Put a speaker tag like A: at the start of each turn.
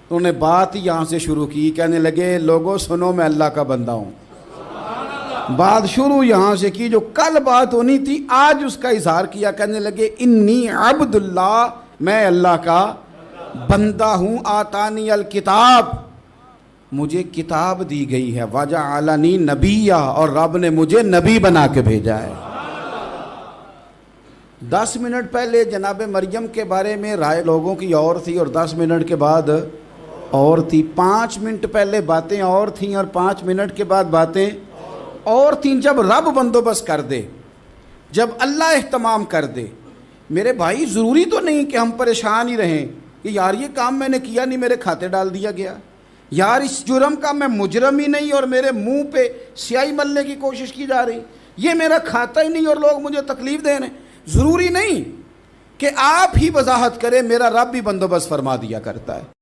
A: تو انہیں بات ہی یہاں سے شروع کی، کہنے لگے لوگوں سنو میں اللہ کا بندہ ہوں۔ بات شروع یہاں سے کی، جو کل بات ہونی تھی آج اس کا اظہار کیا، کہنے لگے انی عبد اللہ، میں اللہ کا بندہ ہوں، آتانی الکتاب، مجھے کتاب دی گئی ہے، وجعلنی نبیّا، اور رب نے مجھے نبی بنا کے بھیجا ہے۔ 10 منٹ پہلے جناب مریم کے بارے میں رائے لوگوں کی اور تھی، اور 10 منٹ کے بعد اور تھی۔ 5 منٹ پہلے باتیں اور تھیں، اور 5 منٹ کے بعد باتیں اور تھیں۔ جب رب بندوبست کر دے، جب اللہ اہتمام کر دے، میرے بھائی ضروری تو نہیں کہ ہم پریشان ہی رہیں کہ یار یہ کام میں نے کیا نہیں، میرے کھاتے ڈال دیا گیا، یار اس جرم کا میں مجرم ہی نہیں اور میرے منہ پہ سیاہی ملنے کی کوشش کی جا رہی، یہ میرا کھاتا ہی نہیں اور لوگ مجھے تکلیف دے رہے ہیں۔ ضروری نہیں کہ آپ ہی وضاحت کریں، میرا رب بھی بندوبست فرما دیا کرتا ہے۔